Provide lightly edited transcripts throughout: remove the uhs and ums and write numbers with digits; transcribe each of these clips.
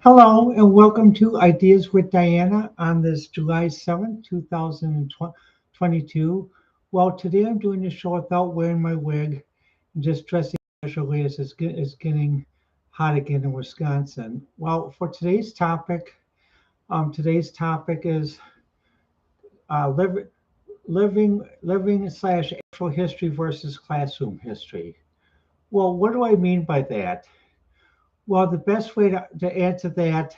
Hello and welcome to Ideas with Diana on this July 7th, 2022. Well, today I'm doing the show without wearing my wig and just dressing casually as it's getting hot again in Wisconsin. Well, for today's topic is uh, liv- living slash actual history versus classroom history. Well, what do I mean by that? Well, the best way to answer that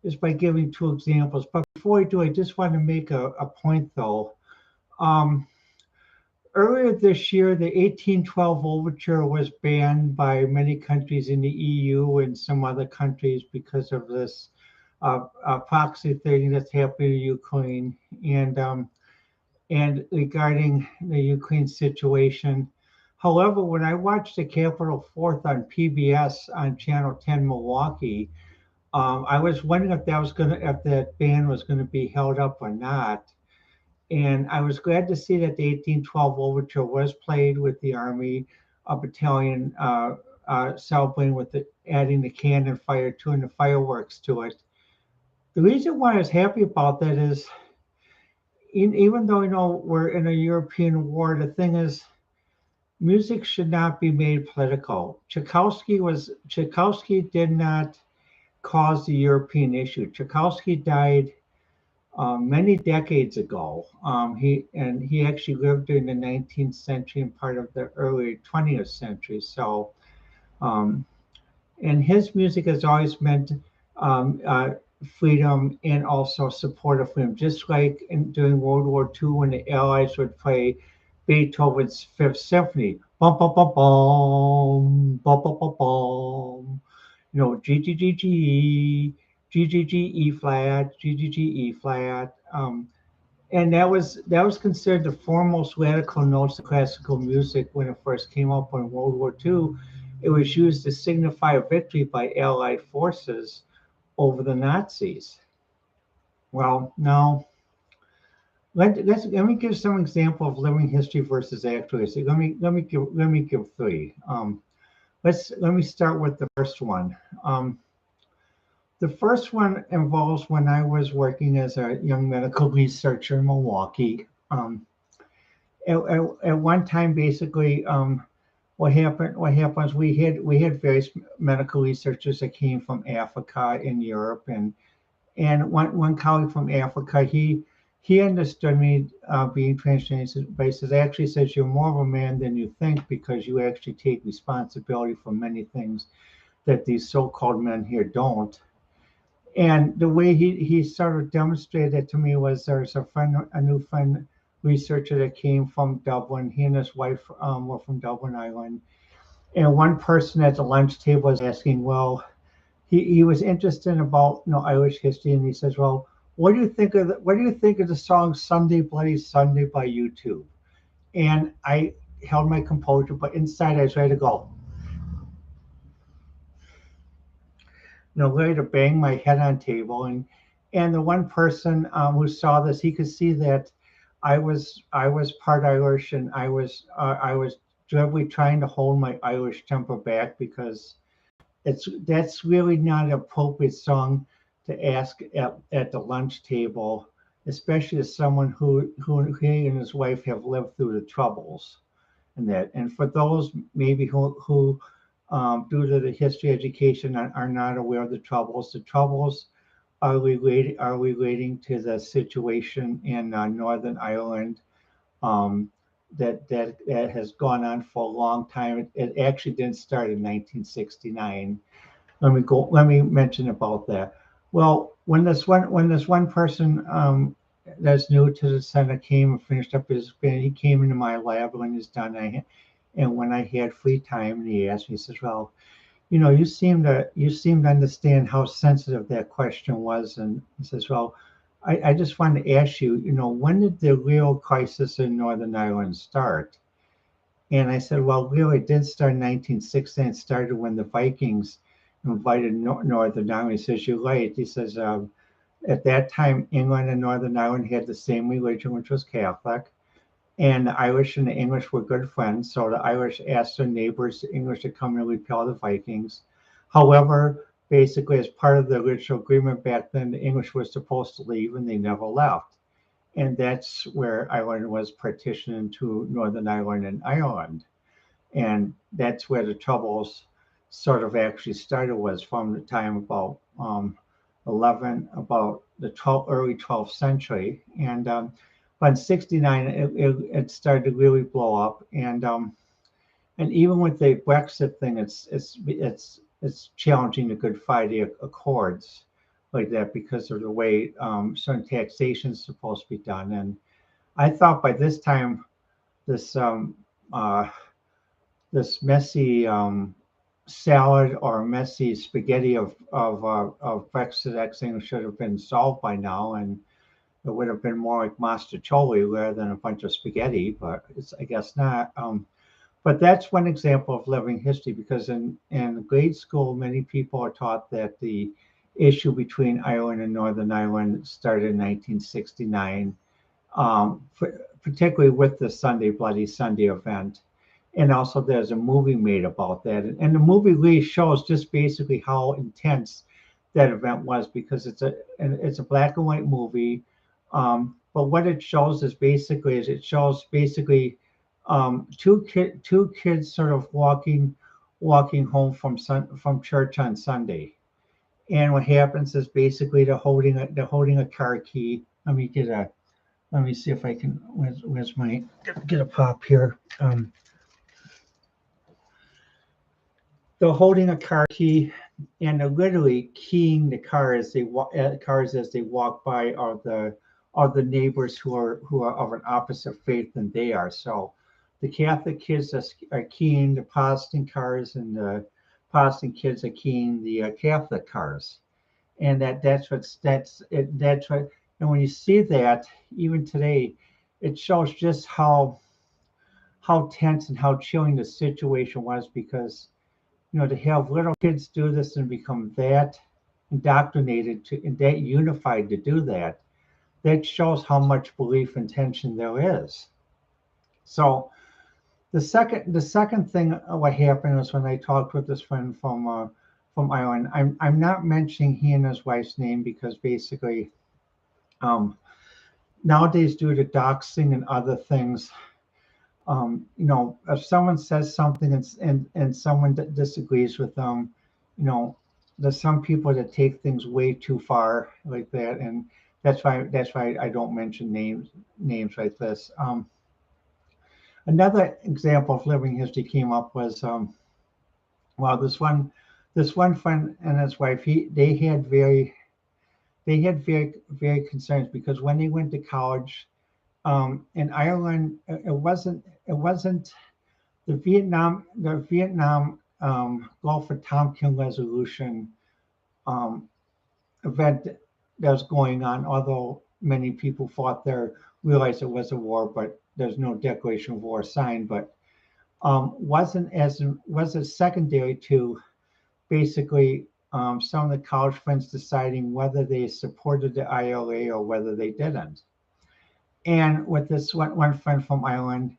is by giving two examples. But before I do, I just want to make a point though. Um, Earlier this year, the 1812 Overture was banned by many countries in the EU and some other countries because of this proxy thing that's happening in Ukraine and regarding the Ukraine situation. However, when I watched the Capitol Fourth on PBS on Channel 10 Milwaukee, I was wondering if that ban was gonna be held up or not. And I was glad to see that the 1812 Overture was played with the Army, a battalion celebrating with adding the cannon fire to and the fireworks to it. The reason why I was happy about that is, even though we're in a European war, the thing is, music should not be made political. Tchaikovsky did not cause the European issue. Tchaikovsky died many decades ago. He actually lived during the 19th century and part of the early 20th century. So, um, and his music has always meant freedom and also support of freedom. Just like during World War II, when the Allies would play Beethoven's Fifth Symphony, bum bum bum bum, bum bum bum bum, G G G G, G G G E flat, G G G E flat. And that was considered the foremost radical notes of classical music when it first came up in World War II. It was used to signify a victory by Allied forces over the Nazis. Well, now let me give some example of living history versus actual history. Let me give three. Let me start with the first one. The first one involves when I was working as a young medical researcher in Milwaukee. At one time, basically, what happened was we had various medical researchers that came from Africa and Europe, and one colleague from Africa, he understood me being transgender, but he says you're more of a man than you think because you actually take responsibility for many things that these so-called men here don't. And the way he sort of demonstrated it to me was there's a new friend researcher that came from Dublin. He and his wife were from Dublin, Ireland. And one person at the lunch table was asking, well, he was interested about Irish history, and he says, well, what do you think of the song Sunday Bloody Sunday by U2? And I held my composure, but inside I was ready to go. Ready to bang my head on table. And the one person who saw this, he could see that I was part Irish, and I was deliberately trying to hold my Irish temper back because that's really not an appropriate song to ask at the lunch table, especially as someone who he and his wife have lived through the troubles and that. And for those maybe who due to the history education are not aware of the troubles are relating to the situation in Northern Ireland um, that has gone on for a long time. It actually didn't start in 1969. Let me mention about that. Well, when this one person that's new to the center came and finished up his band, he came into my lab when he's done. And when I had free time, and he asked me, he says, "Well, you seem to understand how sensitive that question was." And he says, "Well, I just wanted to ask you, when did the real crisis in Northern Ireland start?" And I said, "Well, really, it did start in 1916. It started when the Vikings invited Northern Ireland." He says, "You're right." He says, "At that time, England and Northern Ireland had the same religion, which was Catholic. And the Irish and the English were good friends. So the Irish asked their neighbors, the English, to come and repel the Vikings. However, basically, as part of the original agreement back then, the English were supposed to leave and they never left. And that's where Ireland was partitioned into Northern Ireland and Ireland. And that's where the troubles sort of actually started, was from the time about about the early 12th century. And but in 69, it started to really blow up. And even with the Brexit thing, it's challenging the Good Friday Accords like that because of the way certain taxation is supposed to be done. And I thought by this time, this uh, this messy salad or messy spaghetti of Brexit X-ing should have been solved by now, and it would have been more like mastacholi rather than a bunch of spaghetti. But it's, I guess, not. But that's one example of living history, because in grade school, many people are taught that the issue between Ireland and Northern Ireland started in 1969, particularly with the Bloody Sunday event. And also there's a movie made about that. And the movie really shows just basically how intense that event was, because it's a black and white movie. But what it shows is basically two kids sort of walking home from church on Sunday. And what happens is basically they're holding a car key. Let me see if I can, where's my, get a pop here. They're holding a car key, and they're literally keying the cars as they walk by, are the neighbors who are of an opposite faith than they are. So the Catholic kids are keying the Protestant cars, and the Protestant kids are keying the Catholic cars. And that's what. And when you see that, even today, it shows just how tense and how chilling the situation was, because to have little kids do this and become that indoctrinated and that unified to do that, that shows how much belief and tension there is. So the second thing what happened was when I talked with this friend from Ireland. I'm not mentioning he and his wife's name because basically nowadays, due to doxing and other things, if someone says something and someone disagrees with them, there's some people that take things way too far like that, and that's why I don't mention names like this. Another example of living history came up was this one friend and his wife, they had very very concerns, because when they went to college in Ireland, it wasn't the Vietnam Gulf of Tonkin resolution event that was going on. Although many people realized it was a war, but there's no declaration of war signed. But wasn't secondary to basically some of the college friends deciding whether they supported the ILA or whether they didn't. And with this one friend from Ireland,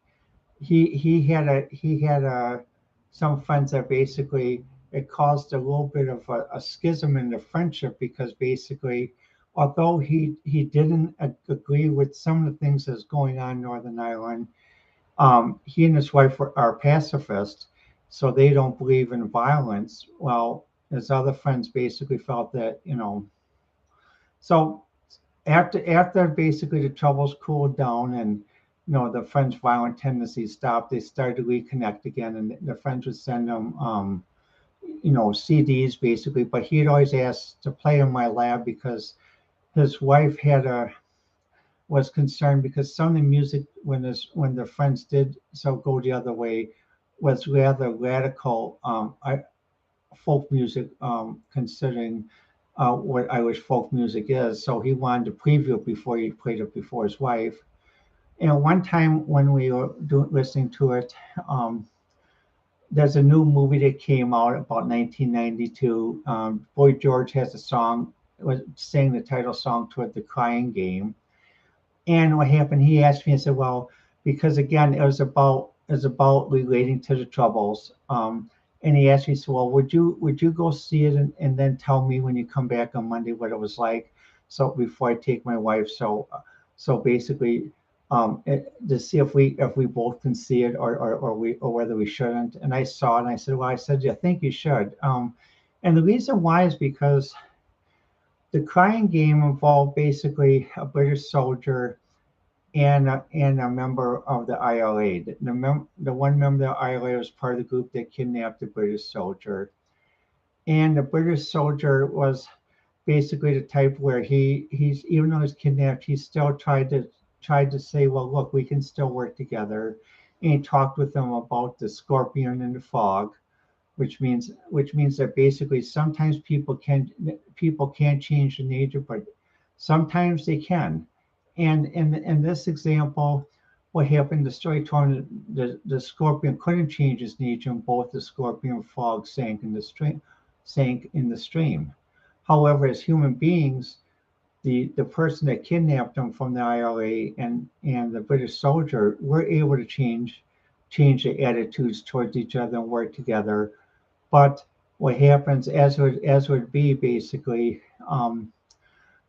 he had some friends that basically it caused a little bit of a schism in the friendship, because basically, although he didn't agree with some of the things that's going on in Northern Ireland, he and his wife are pacifist, so they don't believe in violence. Well, his other friends basically felt that, so after basically the troubles cooled down and the friends' violent tendencies stopped, they started to reconnect again, and the friends would send them CDs basically. But he'd always ask to play in my lab, because his wife was concerned, because some of the music when the friends did so go the other way was rather radical folk music, considering what Irish folk music is. So he wanted to preview it before he played it before his wife. And one time when we were listening to it, there's a new movie that came out about 1992. Boy George has a song, sang the title song to it, The Crying Game. And what happened, he asked me, I said, well, because again, it was about relating to the Troubles. And he asked me, so well, would you go see it and then tell me when you come back on Monday what it was like? So before I take my wife, so basically, to see if we both can see it or whether we shouldn't. And I saw it and I said, well, I said, yeah, I think you should. And the reason why is because the crying game involved basically a British soldier and a member of the ILA. The one member of the ILA was part of the group that kidnapped the British soldier. And the British soldier was basically the type where he's even though he's kidnapped, he still tried to say, well, look, we can still work together. And he talked with them about the scorpion and the fog, which means that basically sometimes people can't change the nature, but sometimes they can. And in this example, what happened, the story told the scorpion couldn't change its nature, and both the scorpion and fog sank in the stream. However, as human beings, the person that kidnapped them from the IRA and the British soldier were able to change their attitudes towards each other and work together. But what happens, as would be basically,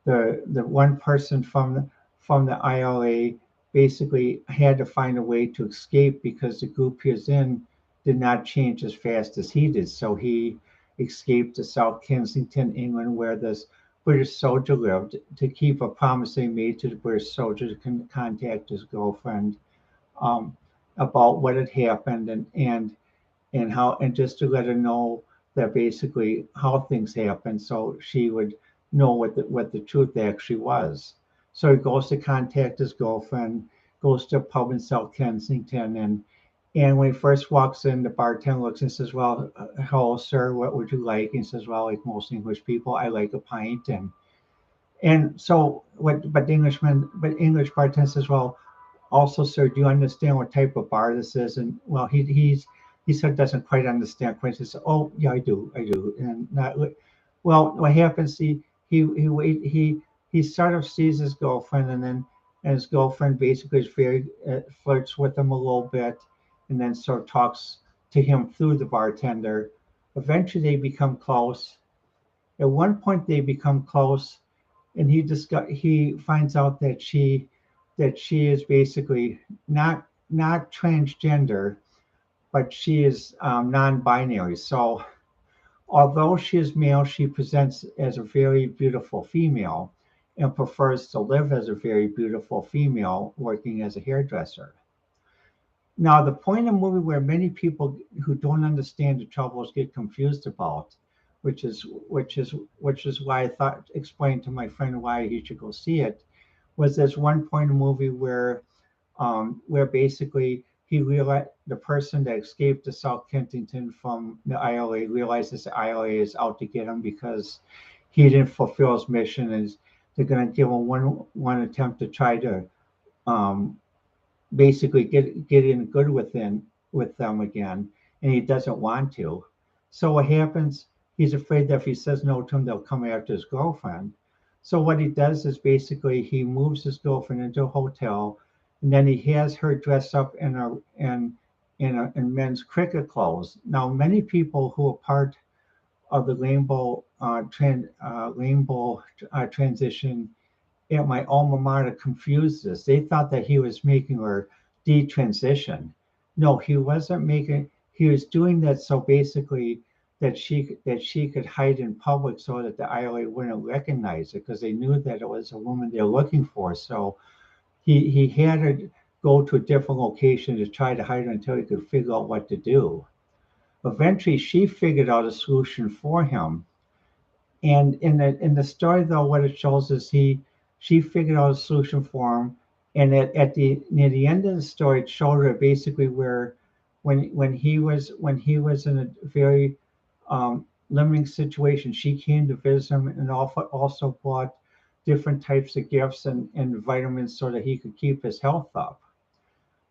the one person from the ILA basically had to find a way to escape because the group he was in did not change as fast as he did. So he escaped to South Kensington, England, where this British soldier lived, to keep a promise they made to the British soldier to contact his girlfriend, um, about what had happened, and just to let her know that basically how things happen, so she would know what the truth actually was. So he goes to contact his girlfriend, goes to a pub in South Kensington, and when he first walks in, the bartender looks and says, well, hello, sir, what would you like? And he says, well, like most English people, I like a pint. And so what, but English bartender says, well, also, sir, do you understand what type of bar this is? And well, he said doesn't quite understand. Quite says, oh yeah, I do. And not, well, what happens? He sort of sees his girlfriend, and his girlfriend basically is very flirts with him a little bit, and then sort of talks to him through the bartender. Eventually, they become close. At one point, they become close, and he finds out that she is basically not transgender, but she is non-binary. So although she is male, she presents as a very beautiful female and prefers to live as a very beautiful female working as a hairdresser. Now, the point in the movie where many people who don't understand the troubles get confused about, which is why I thought explained to my friend why he should go see it, was there's one point in the movie where basically he realized the person that escaped to South Kensington from the ILA realizes the ILA is out to get him because he didn't fulfill his mission, and they're going to give him one attempt to try to um, basically get in good with them again, and he doesn't want to. So what happens? He's afraid that if he says no to him, they'll come after his girlfriend. So what he does is basically he moves his girlfriend into a hotel, and then he has her dress up in men's cricket clothes. Now, many people who are part of the rainbow transition at my alma mater confused this. They thought that he was making her detransition. No, he wasn't making. He was doing that so basically that she could hide in public so that the ILA wouldn't recognize it because they knew that it was a woman they're looking for. So he had her go to a different location to try to hide her until he could figure out what to do. Eventually, she figured out a solution for him, and in the story, though, what it shows is she figured out a solution for him, and at the near the end of the story, it showed her basically where when he was in a very limiting situation, she came to visit him and also bought different types of gifts and vitamins so that he could keep his health up.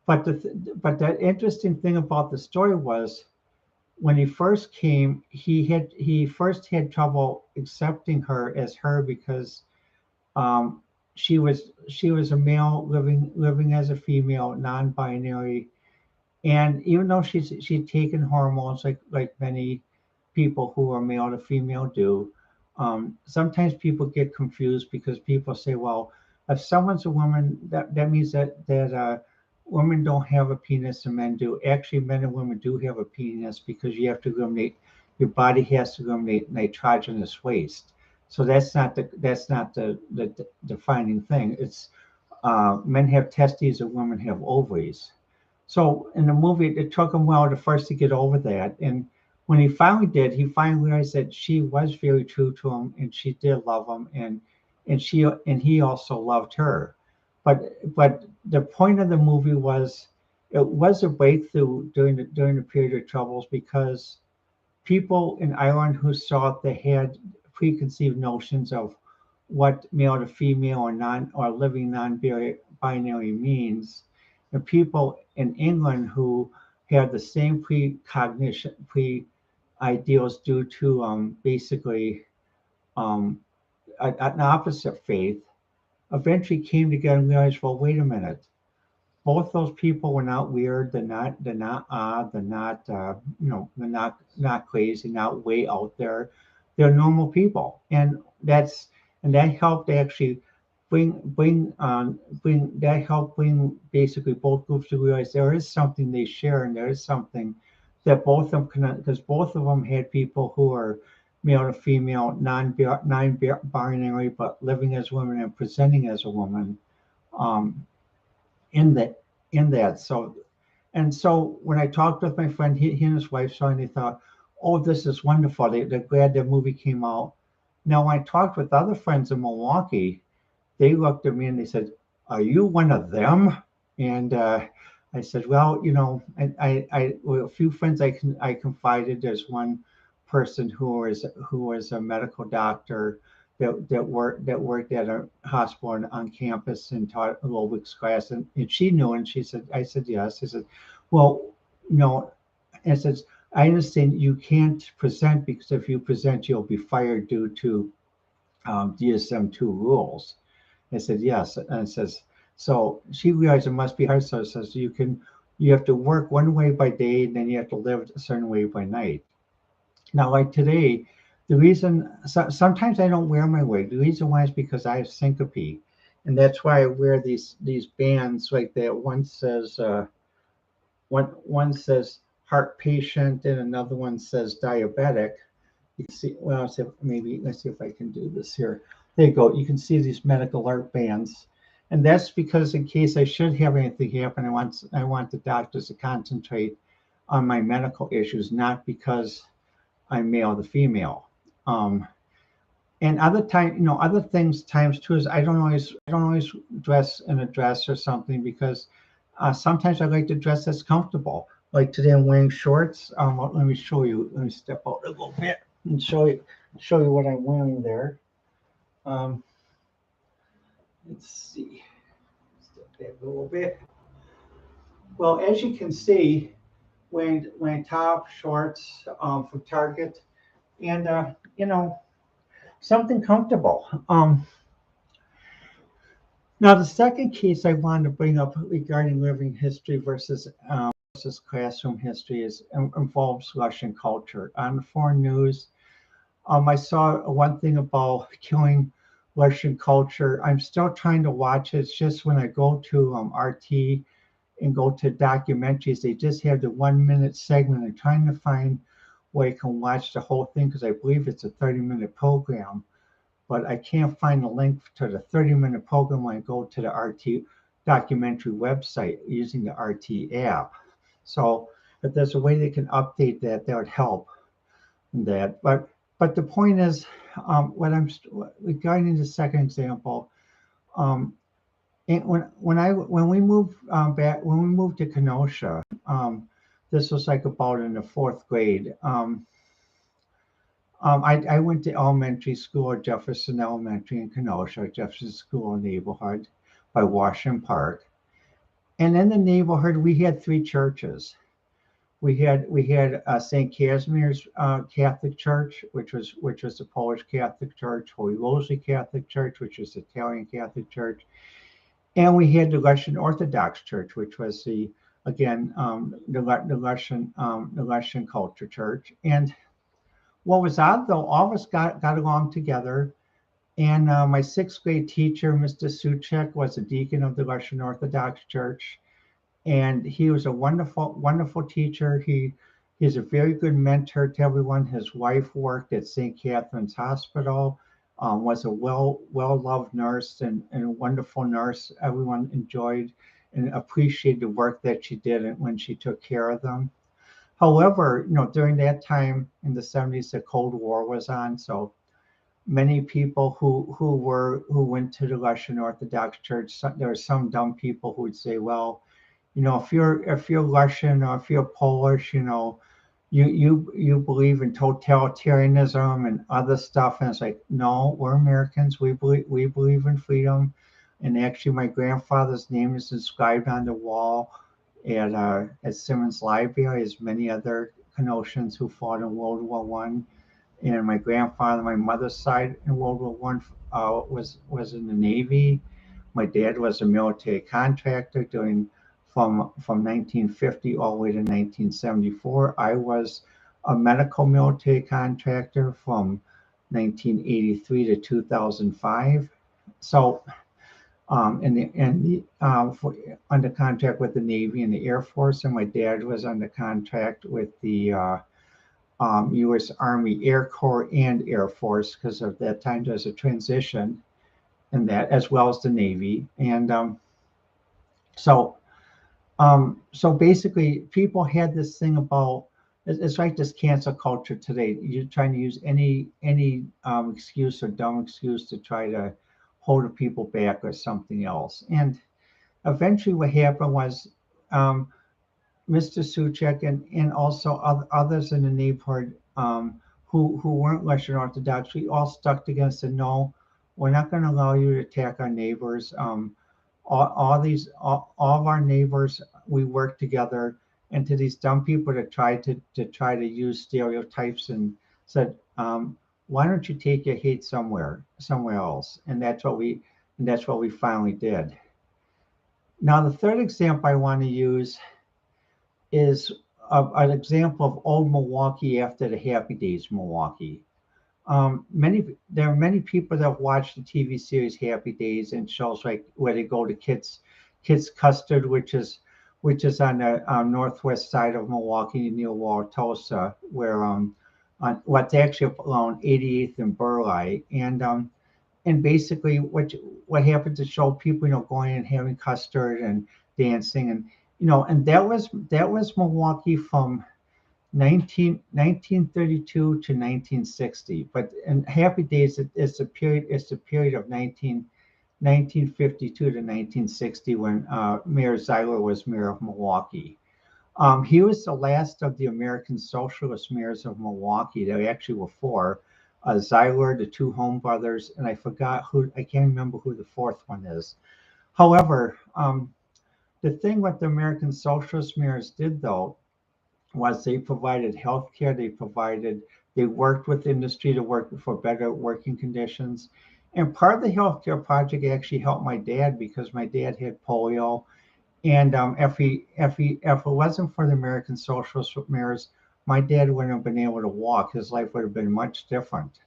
But that interesting thing about the story was when he first came, he first had trouble accepting her as her because um, she was a male living as a female, non-binary, And even though she'd taken hormones like many people who are male to female do, sometimes people get confused because people say, well, if someone's a woman, that means that women don't have a penis and men do. Actually, men and women do have a penis because you have to eliminate, your body has to eliminate nitrogenous waste. So that's not the defining thing. It's men have testes and women have ovaries. So in the movie, it took him a while to first to get over that. And when he finally did, he finally realized that she was very true to him and she did love him, and he also loved her. But the point of the movie was, it was a breakthrough during the period of troubles, because people in Ireland who saw it, they had preconceived notions of what male to female or living non-binary means, and people in England who had the same pre-ideals due to basically um, an opposite faith, eventually came together and realized, well, wait a minute, both those people were not weird. They're not odd. They're not crazy. Not way out there. They're normal people, and that helped actually bring basically both groups to realize there is something they share, and there is something that both of them can, because both of them had people who are male to female, non-binary, but living as women and presenting as a woman. Um, in that in that. So when I talked with my friend, he and his wife saw it, and they thought, oh, this is wonderful. They're glad the movie came out. Now, when I talked with other friends in Milwaukee, they looked at me and they said, are you one of them? And I said, well, with a few friends I confided. There's one person who was a medical doctor that worked at a hospital on campus and taught a aerobics class, and she knew, and she said, I said yes. I said, well, you know, and says, I understand you can't present, because if you present, you'll be fired due to DSM-2 rules. I said, yes. And it says, so she realized it must be hard. So it says, you have to work one way by day, and then you have to live a certain way by night. Now, like today, the reason, sometimes I don't wear my wig. The reason why is because I have syncope. And that's why I wear these bands like that. One says heart patient, and another one says diabetic. You can see, well, let's see if I can do this here. There you go. You can see these medical art bands. And that's because in case I should have anything happen, I want the doctors to concentrate on my medical issues, not because I'm male to female. Um, and other things times too is I don't always dress in a dress or something, because sometimes I like to dress that's comfortable. Like today I'm wearing shorts. Let me show you. Let me step out a little bit and show you what I'm wearing there. Um, let's see. Step back a little bit. Well, as you can see, wearing top shorts from Target, and something comfortable. Now, the second case I wanted to bring up regarding living history versus classroom history involves Russian culture. On the foreign news, I saw one thing about killing Russian culture. I'm still trying to watch it. It's just when I go to RT and go to documentaries, they just have the 1 minute segment. I'm trying to find where you can watch the whole thing, because I believe it's a 30-minute program, but I can't find the link to the 30-minute program when I go to the RT documentary website using the RT app. So if there's a way they can update that, that would help that. But the point is, regarding the second example, um, when we moved to Kenosha, this was like about in the fourth grade. I went to elementary school at Jefferson Elementary in Kenosha, Jefferson School neighborhood by Washington Park. And in the neighborhood, we had three churches. We had St. Casimir's Catholic Church, which was the Polish Catholic Church, Holy Rosary Catholic Church, which was the Italian Catholic Church, and we had the Russian Orthodox Church, which was the again, the Russian culture church. And what was odd though, all of us got along together. And my sixth grade teacher, Mr. Suchek, was a deacon of the Russian Orthodox Church, and he was a wonderful, wonderful teacher. He's a very good mentor to everyone. His wife worked at St. Catherine's Hospital, was a well-loved nurse and a wonderful nurse. Everyone enjoyed and appreciated the work that she did when she took care of them. However, during that time in the 70s, the Cold War was on, so many people who went to the Russian Orthodox Church, there were some dumb people who would say, well, if you're Russian or if you're Polish, you believe in totalitarianism and other stuff. And it's like, no, we're Americans. We believe in freedom. And actually, my grandfather's name is inscribed on the wall at Simmons Library, as many other Kenosans who fought in World War One. And my grandfather, my mother's side in World War One, was in the Navy. My dad was a military contractor doing from 1950 all the way to 1974. I was a medical military contractor from 1983 to 2005. So, under contract with the Navy and the Air Force, and my dad was under contract with the U.S. Army Air Corps and Air Force, because of that time there's a transition in that, as well as the Navy. And so basically, people had this thing about, it's like this cancel culture today. You're trying to use any excuse or dumb excuse to try to hold the people back or something else. And eventually, what happened was Mr. Suchek and also others in the neighborhood who weren't Russian Orthodox, we all stuck together and said, no, we're not going to allow you to attack our neighbors. All of our neighbors, we work together. And to these dumb people that tried to use stereotypes and said, why don't you take your hate somewhere else? And that's what we finally did. Now, the third example I want to use is an example of old Milwaukee after the Happy Days Milwaukee. There are many people that have watched the TV series Happy Days and shows like where they go to Kids Custard, which is on the northwest side of Milwaukee near Wauwatosa, where on what's actually around 88th and Burleigh, and basically what happens to show people going and having custard and dancing and that was Milwaukee from 1932 to 1960. But in Happy Days, it's the period of 1952 to 1960 when Mayor Zeiler was mayor of Milwaukee. He was the last of the American Socialist mayors of Milwaukee. There actually were four: Zeiler, the two Home brothers, and I can't remember who the fourth one is. However, the thing what the American Socialist mayors did, though, was they provided health care. They worked with industry to work for better working conditions. And part of the healthcare project actually helped my dad, because my dad had polio. And if it wasn't for the American Socialist mayors, my dad wouldn't have been able to walk. His life would have been much different.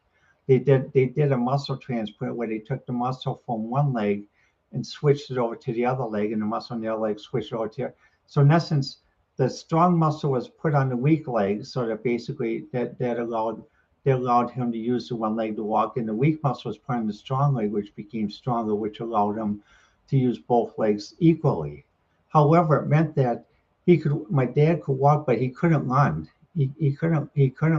They did a muscle transplant where they took the muscle from one leg and switched it over to the other leg, and the muscle on the other leg switched over to. So in essence, the strong muscle was put on the weak leg, so that basically that allowed him to use the one leg to walk, and the weak muscle was put on the strong leg, which became stronger, which allowed him to use both legs equally. However, it meant that my dad could walk, but he couldn't run. He couldn't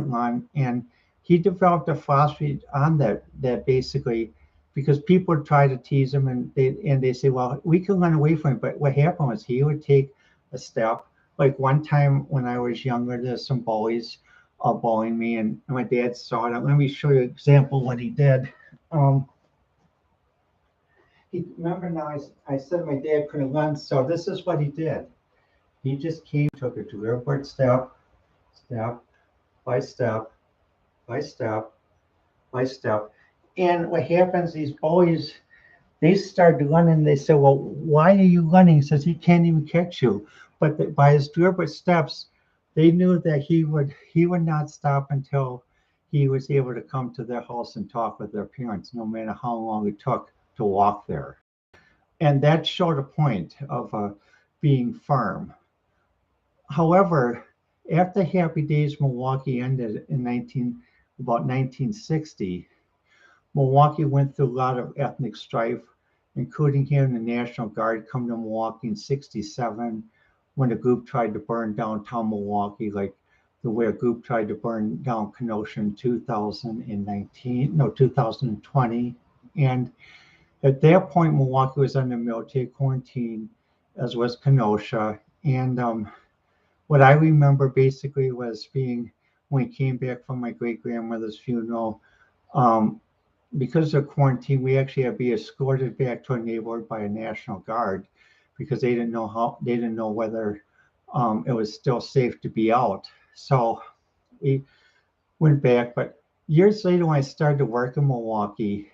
run, and he developed a philosophy on that basically, because people would try to tease him, and they say, well, we can run away from him. But what happened was he would take a step. Like one time when I was younger, there's some bullies bullying me, and my dad saw it. Let me show you an example of what he did. Remember now, I said my dad couldn't run, so this is what he did. He just took a deliberate step by step by step by step. And what happens, these bullies, they started running. They said, well, why are you running? He says, he can't even catch you. But by his deliberate steps, they knew that he would not stop until he was able to come to their house and talk with their parents, no matter how long it took to walk there. And that showed a point of being firm. However, after Happy Days Milwaukee ended in about 1960, Milwaukee went through a lot of ethnic strife, including having the National Guard come to Milwaukee in '67 when a group tried to burn downtown Milwaukee, like the way a group tried to burn down Kenosha in 2020. And at that point, Milwaukee was under military quarantine, as was Kenosha. And what I remember basically was being, when we came back from my great grandmother's funeral, um, because of quarantine, we actually had to be escorted back to our neighborhood by a National Guard because they didn't know whether it was still safe to be out. So we went back. But years later, when I started to work in Milwaukee,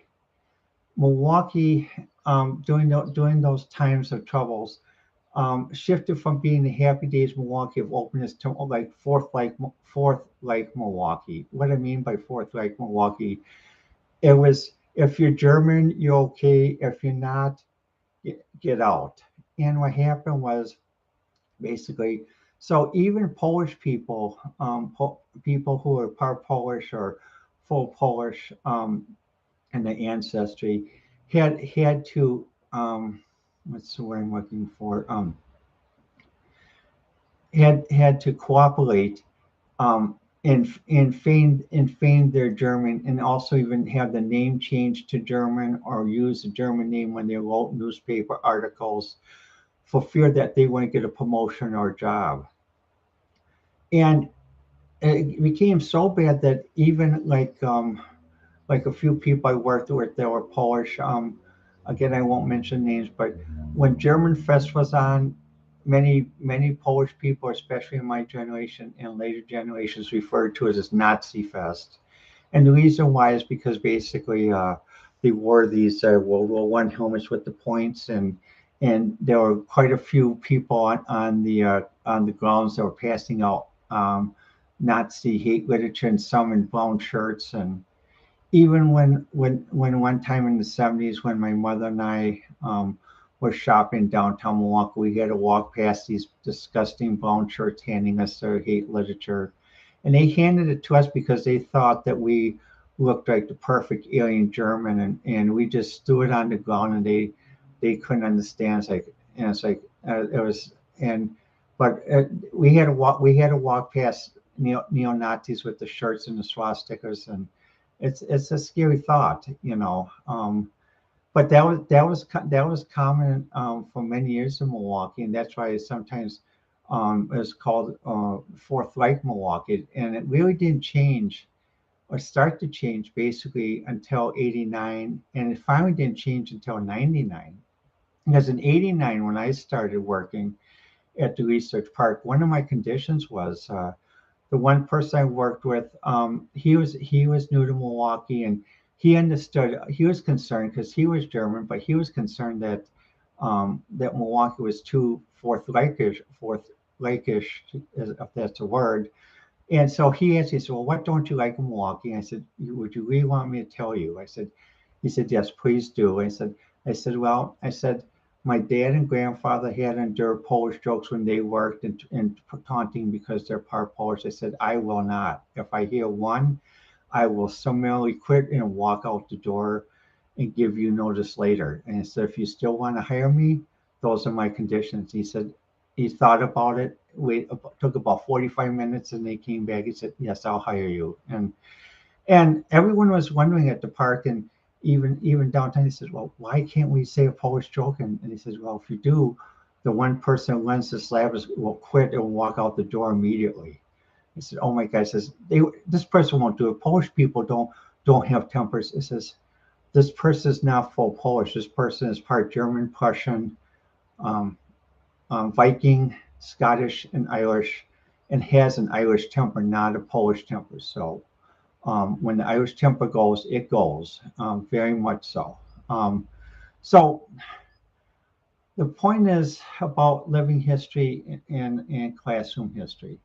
during those times of troubles, shifted from being the Happy Days Milwaukee of openness to like fourth like Milwaukee. What I mean by fourth like Milwaukee, it was, if you're German, you're okay. If you're not, get out. And what happened was basically, so even Polish people, people who are part Polish or full Polish in the ancestry, had to, what's the word I'm looking for? Had to cooperate, and feign their German, and also even have the name changed to German or use a German name when they wrote newspaper articles, for fear that they wouldn't get a promotion or a job. And it became so bad that even like a few people I worked with that were Polish. Again, I won't mention names, but when German Fest was on, many Polish people, especially in my generation and later generations, referred to it as Nazi Fest. And the reason why is because basically they wore these World War I helmets with the points, and there were quite a few people on the grounds that were passing out Nazi hate literature, and some in brown shirts. And even when one time in the '70s, when my mother and I were shopping downtown Milwaukee, we had to walk past these disgusting brown shirts handing us their hate literature. And they handed it to us because they thought that we looked like the perfect alien German, and we just threw it on the ground, and they couldn't understand. It was, and but we had to walk past neo Nazis with the shirts and the swastikas, and it's a scary thought. But that was common for many years in Milwaukee, and that's why sometimes it's called Fourth Reich Milwaukee, and it really didn't change or start to change basically until '89, and it finally didn't change until '99. Because in '89, when I started working at the research park, one of my conditions was the one person I worked with, he was new to Milwaukee, and he understood. He was concerned because he was German, but he was concerned that Milwaukee was too Fourth Reichish, if that's a word. And so he asked me, he said, "Well, what don't you like in Milwaukee?" And I said, "Would you really want me to tell you?" He said, "Yes, please do." Well, my dad and grandfather had endured Polish jokes when they worked in taunting because they're part Polish. I said, "I will not. If I hear one, I will summarily quit and walk out the door and give you notice later." And I said, "If you still want to hire me, those are my conditions." He said, he thought about it. We took about 45 minutes, and they came back. He said, "Yes, I'll hire you." And everyone was wondering at the park, and even downtown. He says, "Well, why can't we say a Polish joke?" And he says, "Well, if you do, the one person who runs the slab will quit and walk out the door immediately." He said, "Oh my God," he says, "this person won't do it. Polish people don't have tempers." It says, "This person is not full Polish. This person is part German, Prussian, um, Viking, Scottish, and Irish, and has an Irish temper, not a Polish temper. So when the Irish temper goes, it goes, very much so." Um, so The point is about living history and classroom history.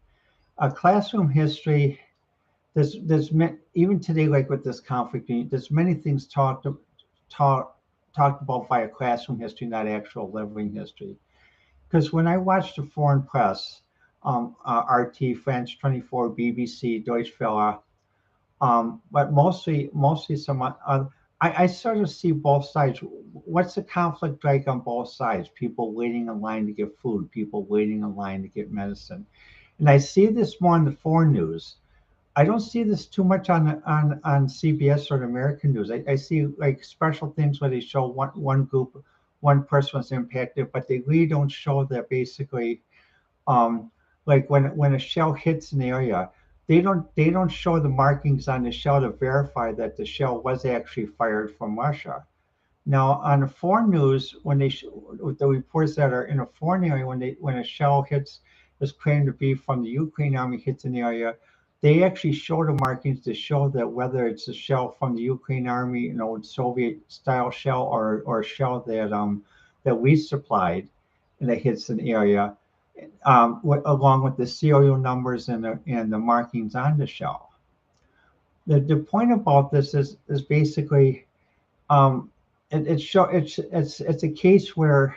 Classroom history, even today, like with this conflict, there's many things taught talked about via classroom history, not actual living history. Because when I watch the foreign press, RT, France 24, BBC, Deutsche Welle, but mostly some. I sort of see both sides. What's the conflict like on both sides? People waiting in line to get food, people waiting in line to get medicine, and I see this more in the foreign news. I don't see this too much on CBS or the American news. I see like special things where they show one group, one person was impacted, but they really don't show that basically um, like when a shell hits an area, they don't show the markings on the shell to verify that the shell was actually fired from Russia. Now on the foreign news, when the reports that are in a foreign area, when a shell hits is claimed to be from the Ukraine army hits an area, they actually show the markings to show that whether it's a shell from the Ukraine army, an old Soviet style shell, or a shell that we supplied and that hits an area, along with the serial numbers and the markings on the shell. The point about this is basically um, it's a case where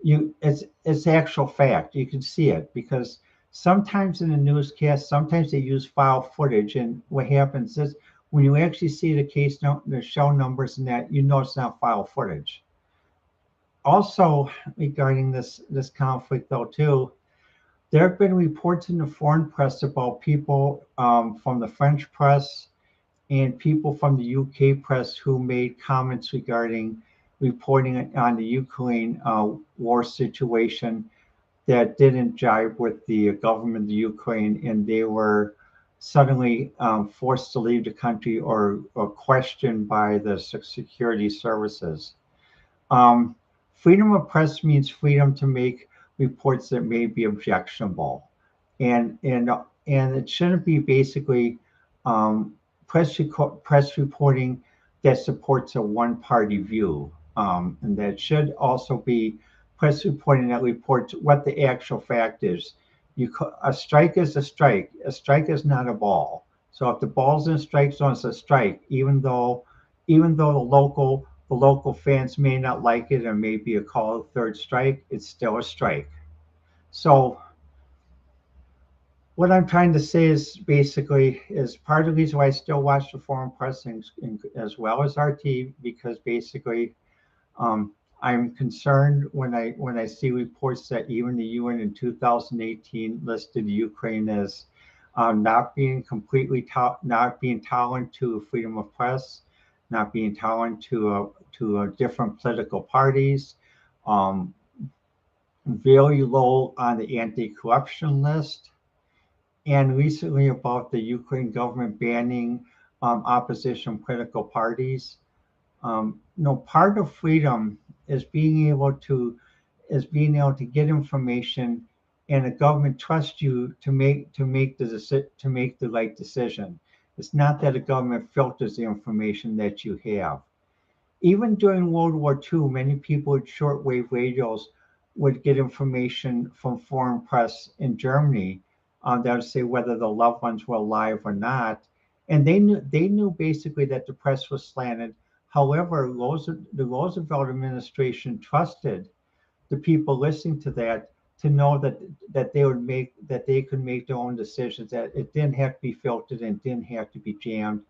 it's actual fact. You can see it because sometimes in the newscast, sometimes they use file footage, and what happens is when you actually see the shell numbers and that, it's not file footage. Also, regarding this conflict though too, there have been reports in the foreign press about people from the French press and people from the UK press who made comments regarding reporting on the Ukraine war situation that didn't jibe with the government of Ukraine, and they were suddenly forced to leave the country or questioned by the security services. Um, Freedom of press means freedom to make reports that may be objectionable, and it shouldn't be basically um, press reporting that supports a one-party view, and that should also be press reporting that reports what the actual fact is. A strike is a strike. A strike is not a ball. So if the ball's in a strike zone, it's a strike, even though the local fans may not like it and may be a call of third strike, it's still a strike. So what I'm trying to say is basically is part of the reason why I still watch the foreign press as well as RT, because basically um, I'm concerned when I see reports that even the UN in 2018 listed Ukraine as not being tolerant to freedom of press, not being tolerant to different political parties, um, very low on the anti-corruption list, and recently about the Ukraine government banning opposition political parties. Part of freedom is being able to get information, and the government trusts you to make the right decision. It's not that the government filters the information that you have. Even during World War II, many people with shortwave radios would get information from foreign press in Germany that would say whether the loved ones were alive or not, and they knew basically that the press was slanted. However, the Roosevelt administration trusted the people listening to that to know that they could make their own decisions, that it didn't have to be filtered and didn't have to be jammed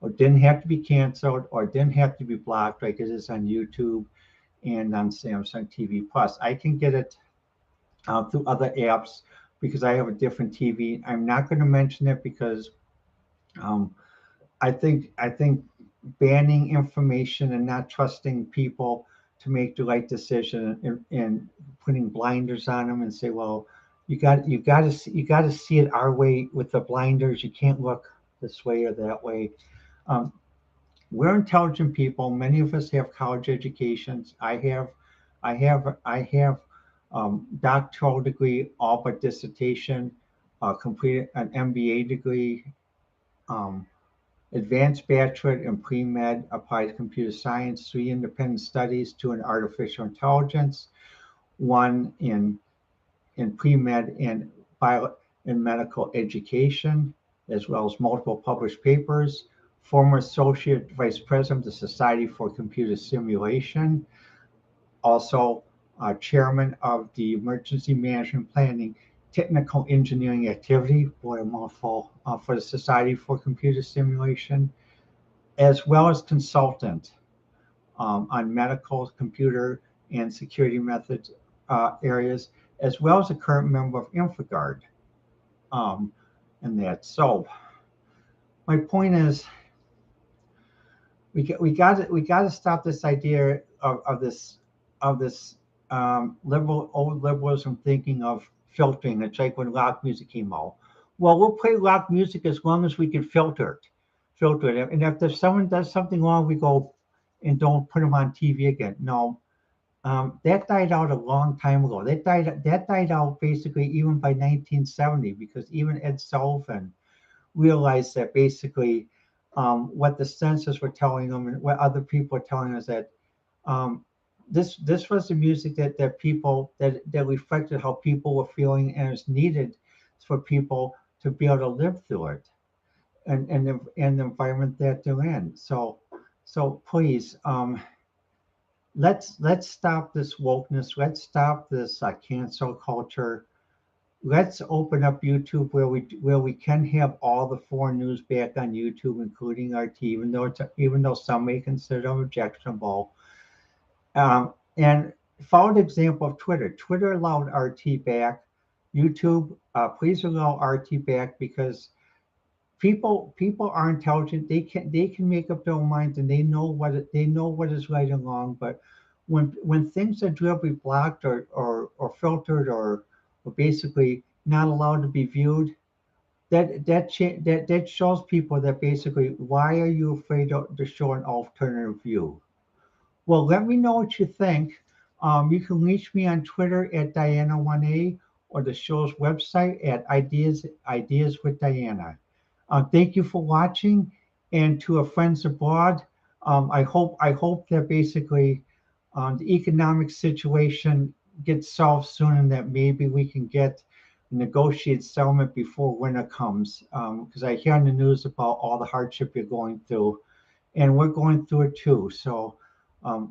or didn't have to be canceled or didn't have to be blocked like it is on YouTube and on Samsung TV Plus. I can get it through other apps because I have a different TV. I'm not going to mention it because um, I think banning information and not trusting people to make the right decision and putting blinders on them and say, well, you got to see it our way with the blinders. You can't look this way or that way. Um, we're intelligent people. Many of us have college educations. I have doctoral degree, all but dissertation, completed an MBA degree. Um, advanced bachelorate in pre-med applied computer science, 3 independent studies, 2 in artificial intelligence, 1 in pre-med and bio in medical education, as well as multiple published papers. Former associate vice president of the Society for Computer Simulation, also chairman of the Emergency Management Planning Technical Engineering Activity, boy, a mouthful, for the Society for Computer Simulation, as well as consultant on medical, computer, and security methods areas, as well as a current member of InfraGard. And that. So my point is, we got to stop this idea of this old liberalism thinking of filtering. It's like when rock music came out. Well, we'll play rock music as long as we can filter it. And if someone does something wrong, we go and don't put them on TV again. No, that died out a long time ago. That died out basically even by 1970, because even Ed Sullivan realized that basically what the censors were telling them and what other people were telling us, that this was the music that people that reflected how people were feeling, and it's needed for people to be able to live through it and the environment that they're in. So please, let's stop this wokeness. Let's stop this cancel culture. Let's open up YouTube where we can have all the foreign news back on YouTube, including RT, even though some may consider them objectionable. And follow the example of Twitter. Twitter allowed RT back. YouTube, please allow RT back, because people are intelligent. They can make up their own minds, and they know what is right and wrong. But when things are deliberately blocked or filtered or basically not allowed to be viewed, that shows people that basically, why are you afraid to show an alternative view? Well, let me know what you think. You can reach me on Twitter at Diana1A, or the show's website at Ideas with Diana. Thank you for watching, and to our friends abroad, I hope that basically the economic situation gets solved soon, and that maybe we can get negotiated settlement before winter comes. Because I hear on the news about all the hardship you're going through, and we're going through it too. So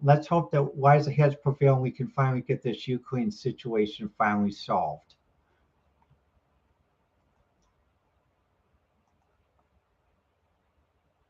let's hope that wiser heads prevail and we can finally get this Ukraine situation finally solved.